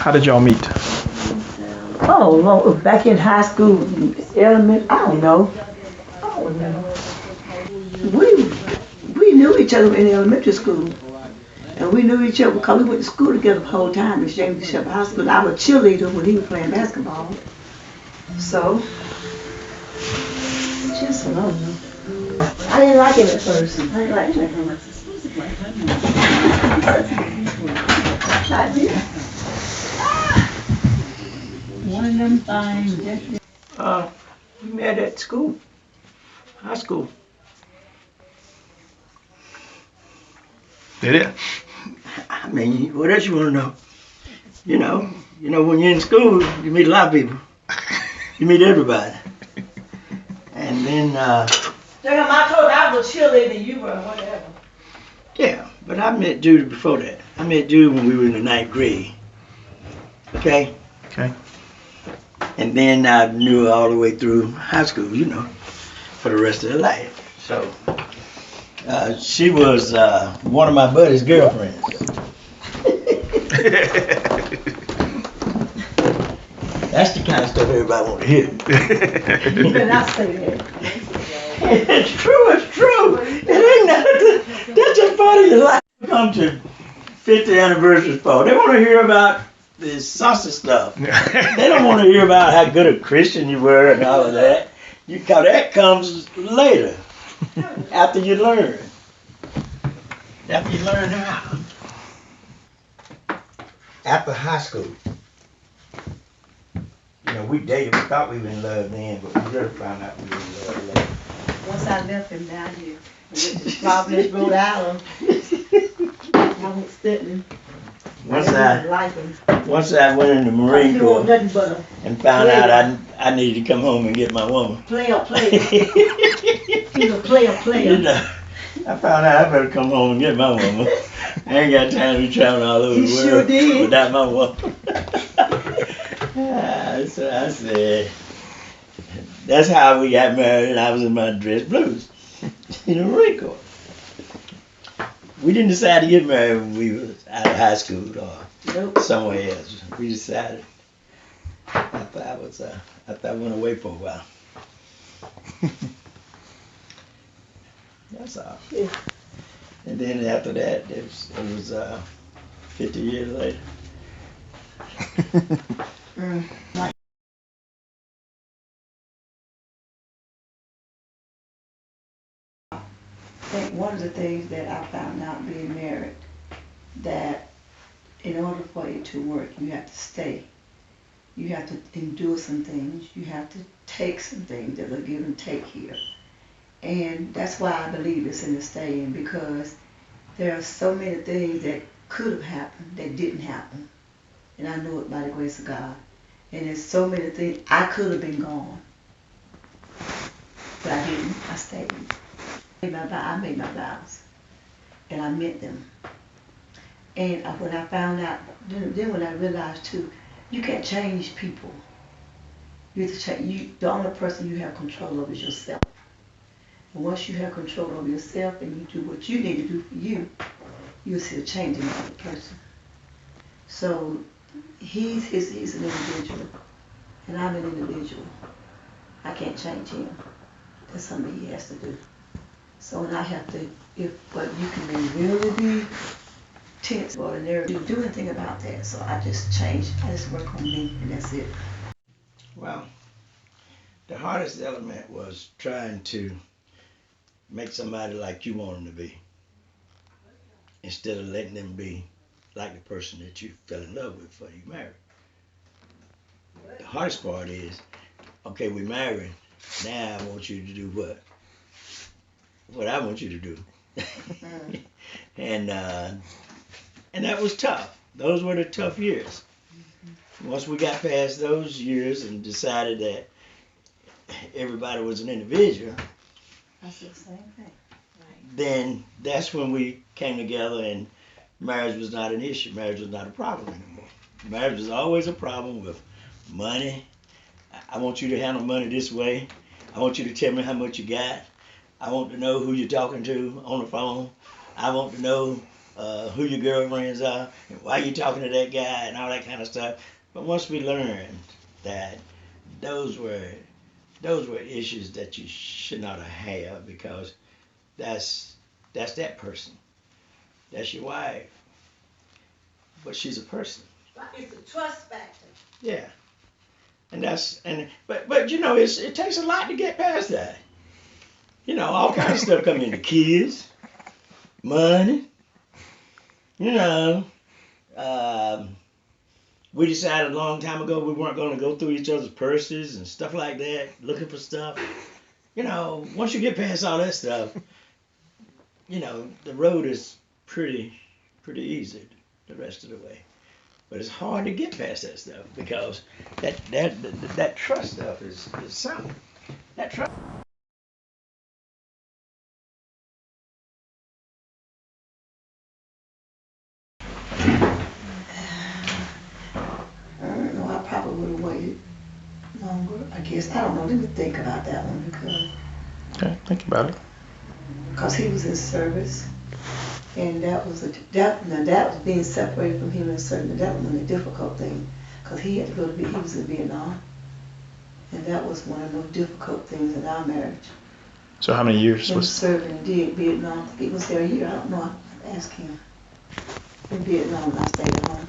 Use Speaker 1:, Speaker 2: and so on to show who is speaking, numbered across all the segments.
Speaker 1: How did y'all meet?
Speaker 2: Oh, Lord, back in high school, elementary, I don't know. We knew each other in elementary school. And we knew each other because we went to school together the whole time in James Bishop High School. I was a cheerleader when he was playing basketball. So, just love him. I didn't like him at first. I didn't like him. I did. One of them things. We met at school, high school.
Speaker 1: Did it?
Speaker 2: I mean, what else you want to know? You know, when you're in school, you meet a lot of people. You meet everybody. And then, I told you I was a cheerleader and you were whatever. Yeah, but I met Judith before that. I met Judith when we were in the 9th grade. Okay?
Speaker 1: Okay.
Speaker 2: And then I knew her all the way through high school, you know, for the rest of her life. So, she was one of my buddy's girlfriends. That's the kind of stuff everybody want to hear. You better not say that. It's true, it's true. It ain't nothing. That's just part of your life. Come to 50th anniversary for. They want to hear about the sausage stuff. They don't want to hear about how good a Christian you were and all of that. Because that comes later, after you learn. After you learn how. After high school. You know, we dated, we thought we were in love then, but we really found out we were in love later. Once I left him down here, I went to Providence, Rhode Island. I went studying. Once I went in the Marine Corps and found out I needed to come home and get my woman. Player. He's a player. You know, I found out I better come home and get my woman. I ain't got time to be traveling all over the world without my woman. So I said, that's how we got married, and I was in my dress blues in the Marine Corps. We didn't decide to get married when we was out of high school or somewhere else. We decided after I went away for a while. That's all. Yeah. And then after that, it was 50 years later. I think one of the things that I found out being married, that in order for it to work, you have to stay. You have to endure some things. You have to take some things. There's a give and take here. And that's why I believe it's in the staying, because there are so many things that could have happened that didn't happen. And I know it by the grace of God. And there's so many things, I could have been gone. But I didn't. I stayed. I made my vows, and I meant them. And when I found out, then when I realized too, you can't change people. You have to change. The only person you have control over is yourself. And once you have control over yourself and you do what you need to do for you, you'll see a change in the other person. So he's an individual, and I'm an individual. I can't change him. That's something he has to do. So when I have to, but you can really be tense or nervous, you do anything about that. So I just work on me, and that's it. Well, the hardest element was trying to make somebody like you want them to be, instead of letting them be like the person that you fell in love with before you married. The hardest part is, okay, we married, now I want you to do what I want you to do. And that was tough. Those were the tough years. Once we got past those years and decided that everybody was an individual, I said the same thing. Right. Then that's when we came together, and marriage was not an issue. Marriage was not a problem anymore. Marriage was always a problem with money. I want you to handle money this way. I want you to tell me how much you got. I want to know who you're talking to on the phone. I want to know
Speaker 1: who your girlfriends are, and why you talking to that guy, and all that kind of stuff. But once we learned that those were issues that you should not have, because that's that person. That's your wife, but she's a person.
Speaker 2: It's a trust factor.
Speaker 1: Yeah, but you know, it takes a lot to get past that. You know, all kinds of stuff come into kids, money. You know, we decided a long time ago we weren't going to go through each other's purses and stuff like that, looking for stuff. You know, once you get past all that stuff, you know, the road is pretty easy the rest of the way. But it's hard to get past that stuff, because that trust stuff is something. That trust.
Speaker 2: I don't know, I probably would have waited longer, I guess. I don't know, let me think about that one,
Speaker 3: Okay, think about it.
Speaker 2: because he was in service, and that was being separated from him in service, that was a difficult thing, because he had to go to he was in Vietnam, and that was one of the most difficult things in our marriage.
Speaker 3: So how many years
Speaker 2: Him
Speaker 3: was?
Speaker 2: serving in Vietnam. He was there a year, I don't know, I have to ask him. In Vietnam, and I stayed at home.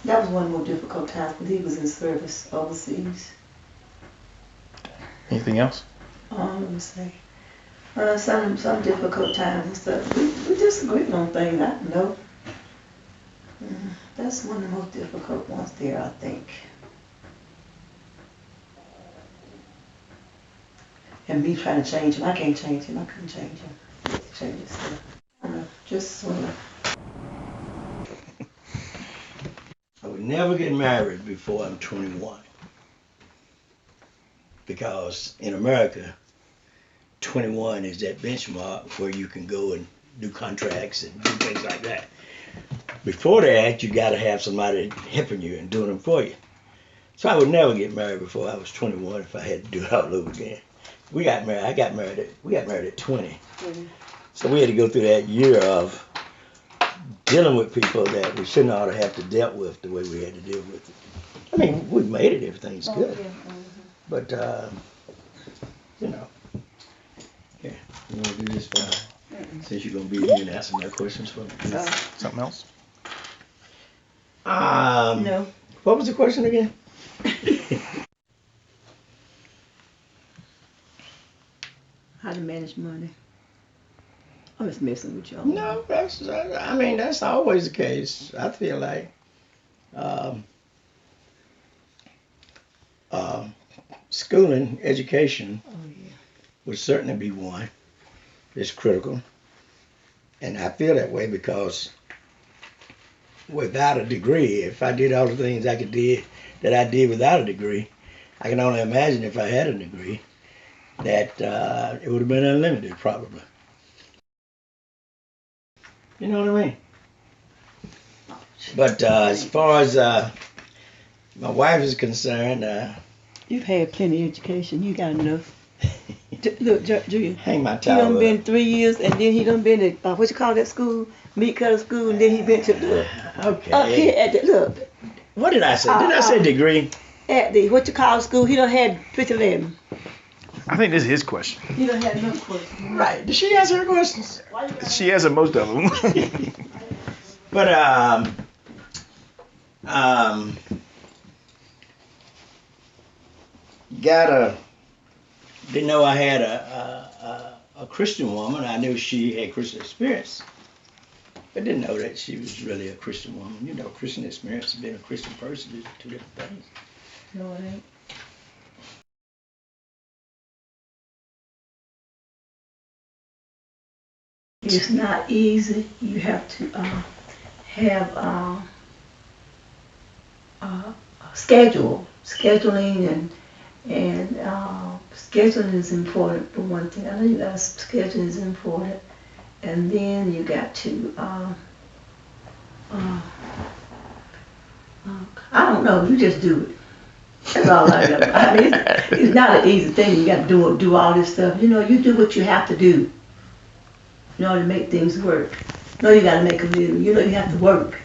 Speaker 2: That was one of the more difficult times, when he was in service overseas.
Speaker 3: Anything else?
Speaker 2: Let me see. Some difficult times and stuff. We disagreed on things, I know. That's one of the most difficult ones there, I think. And me trying to change him, I can't change him, I couldn't change him. Change himself. I don't know, just sort of.
Speaker 1: I would never get married before I'm 21, because in America, 21 is that benchmark where you can go and do contracts and do things like that. Before that, you got to have somebody helping you and doing them for you. So I would never get married before I was 21 if I had to do it all over again. We got married at 20.
Speaker 2: Mm-hmm.
Speaker 1: So we had to go through that year of dealing with people that we shouldn't ought to have to deal with the way we had to deal with it. I mean, we made it, everything's good.
Speaker 2: Yeah.
Speaker 1: But, you know, yeah, you want to do this for since you're going to be here and answer my questions for me?
Speaker 3: Something else?
Speaker 2: No.
Speaker 1: What was the question again?
Speaker 2: How to manage money. I'm just messing with y'all.
Speaker 1: No, I mean, that's always the case. I feel like schooling, education would certainly be one. It's critical. And I feel that way because without a degree, if I did all the things that I did without a degree, I can only imagine if I had a degree that it would have been unlimited, probably. You know what I mean? But as far as my wife is concerned,
Speaker 2: you've had plenty of education. You got enough. Look, Judith.
Speaker 1: Hang my
Speaker 2: He
Speaker 1: towel
Speaker 2: done
Speaker 1: up.
Speaker 2: been 3 years, and then he done been at what you call that school, meat cutter school, and then he been to the
Speaker 1: Okay.
Speaker 2: up here at the look
Speaker 1: What did I say? Did I say degree?
Speaker 2: at the what you call school. He done had 50
Speaker 3: I think this is his question.
Speaker 2: He done had enough questions.
Speaker 1: Right. Did she answer her questions?
Speaker 3: She answered most of them.
Speaker 1: But didn't know I had a Christian woman. I knew she had Christian experience, but didn't know that she was really a Christian woman. You know, Christian experience and being a Christian person is two different things.
Speaker 2: No, it ain't. It's not easy. You have to have a schedule. Scheduling and scheduling is important for one thing. I know you got scheduling is important, and then you got to I don't know. You just do it. That's all I know. I mean, it's not an easy thing. You got to do all this stuff. You know, you do what you have to do in order to make things work. know you gotta make a living. You know you have to work.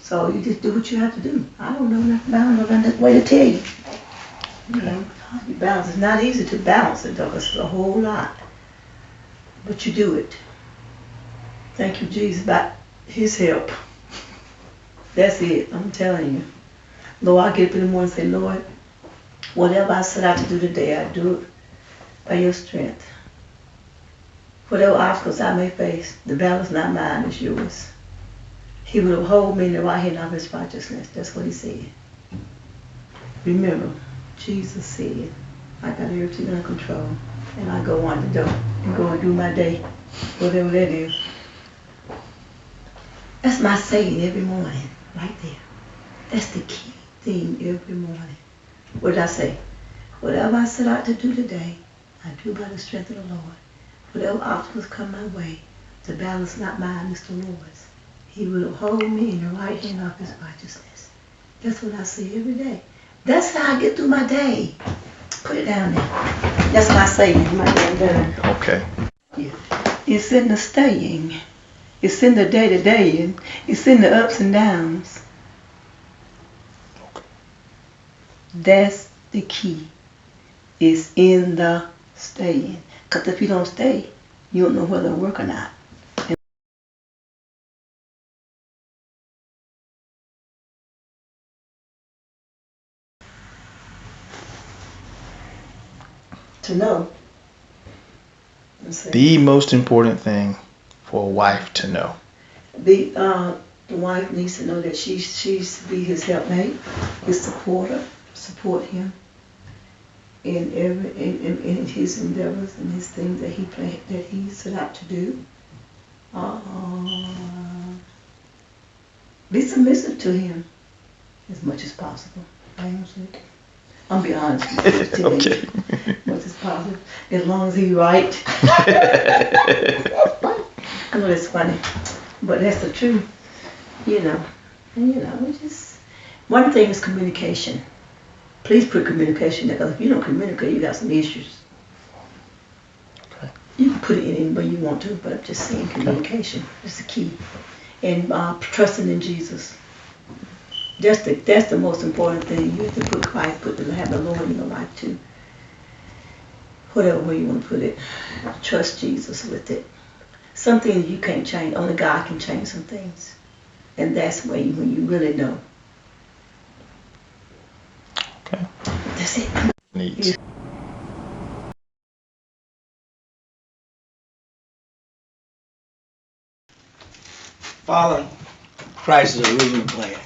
Speaker 2: So you just do what you have to do. I don't know nothing. I don't know nothing way to tell you. You know, you balance. It's not easy to balance it though. It's a whole lot. But you do it. Thank you, Jesus, about his help. That's it. I'm telling you. Lord, I get up in the morning and say, Lord, whatever I set out to do today, I do it by your strength. Whatever obstacles I may face, the battle is not mine, it's yours. He will hold me in the right hand of his righteousness. That's what he said. Remember, Jesus said, I got everything under control. And I go on the door and go and do my day, whatever that is. That's my saying every morning, right there. That's the key thing every morning. What did I say? Whatever I set out to do today, I do by the strength of the Lord. Whatever obstacles come my way, the battle is not mine, it's the Lord's. He will hold me in the right hand of his righteousness. That's what I say every day. That's how I get through my day. Put it down there. That's my saying, my damn done.
Speaker 3: Okay.
Speaker 2: It's in the staying. It's in the day-to-day. It's in the ups and downs. That's the key. It's in the staying. Because if you don't stay, you don't know whether it'll work or not. To know.
Speaker 3: The most important thing for a wife to know.
Speaker 2: The wife needs to know that she's to be his helpmate, his supporter, support him in in his endeavors and his things that he set out to do. Be submissive to him as much as possible. I'll be honest with you.
Speaker 3: Okay.
Speaker 2: As much as possible. As long as he's right. I know that's funny, but that's the truth. You know, it's just one thing is communication. Please put communication there, because if you don't communicate, you got some issues.
Speaker 3: Okay.
Speaker 2: You can put it in any way you want to, but I'm just saying communication is the key. And trusting in Jesus. That's the most important thing. You have to put Christ, have the Lord in your life too. Whatever way you want to put it, trust Jesus with it. Some things you can't change. Only God can change some things, and that's when you really know.
Speaker 3: Okay.
Speaker 2: That's it.
Speaker 3: Neat.
Speaker 1: Follow Christ's original plan.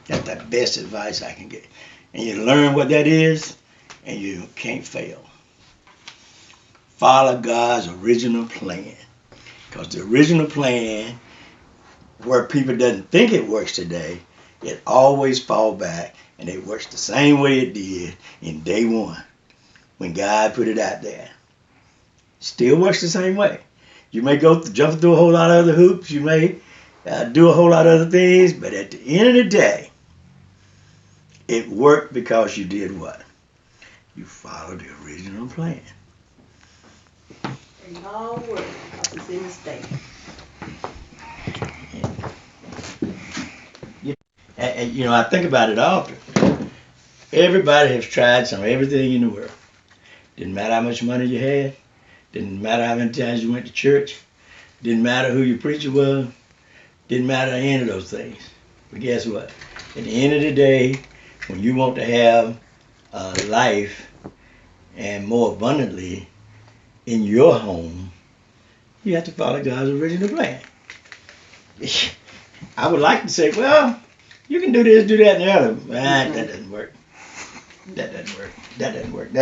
Speaker 1: That's the best advice I can get. And you learn what that is, and you can't fail. Follow God's original plan. Because the original plan, where people doesn't think it works today, it always fall back, and it works the same way it did in day one, when God put it out there. Still works the same way. You may go jump through a whole lot of other hoops, you may do a whole lot of other things, but at the end of the day, it worked because you did what? You followed the original plan.
Speaker 2: It all works because it's in the state.
Speaker 1: And you know, I think about it often. Everybody has tried everything in the world. Didn't matter how much money you had. Didn't matter how many times you went to church. Didn't matter who your preacher was. Didn't matter any of those things. But guess what? At the end of the day, when you want to have life and more abundantly in your home, you have to follow God's original plan. I would like to say, well, you can do this, do that, and the other. That doesn't work. That doesn't work. That doesn't work.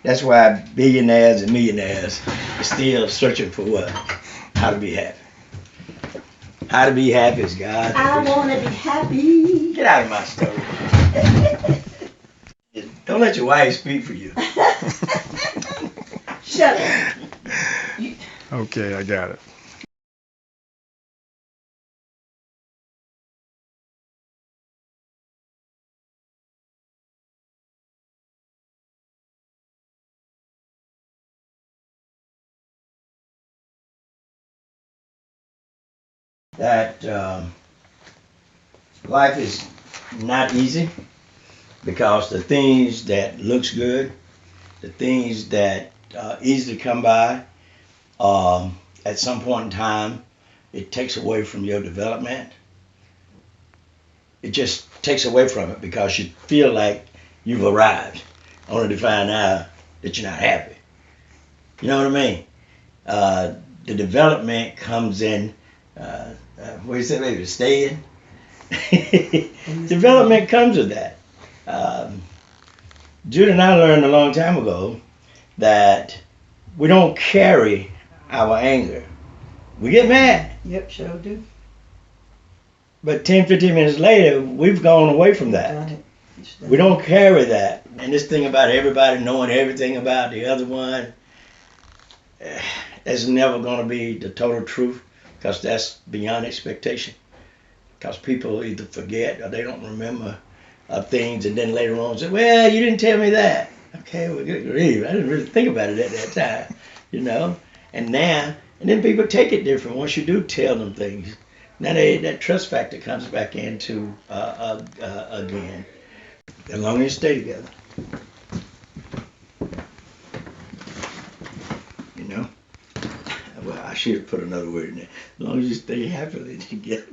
Speaker 1: That's why billionaires and millionaires are still searching for what? How to be happy. How to be happy is God.
Speaker 2: I want to be happy.
Speaker 1: Get out of my story. Don't let your wife speak for you.
Speaker 2: Shut up.
Speaker 3: Okay, I got it.
Speaker 1: that life is not easy because the things that looks good, the things that easily come by, at some point in time, it takes away from your development. It just takes away from it because you feel like you've arrived, only to find out that you're not happy. You know what I mean? The development comes in, what do you say, baby, staying? Development comes with that. Judith and I learned a long time ago that we don't carry our anger. We get mad,
Speaker 2: Yep, sure do.
Speaker 1: but 10, 15 minutes later, we've gone away from that.
Speaker 2: Done it. It's done.
Speaker 1: We don't carry that. And this thing about everybody knowing everything about the other one, that's never going to be the total truth because that's beyond expectation. Because people either forget or they don't remember things, and then later on say, well, you didn't tell me that. Okay, well, good grief. I didn't really think about it at that time, you know. And then people take it different once you do tell them things. Now that trust factor comes back into again. As long as you stay together. You know? Well, I should have put another word in there. As long as you stay happily together.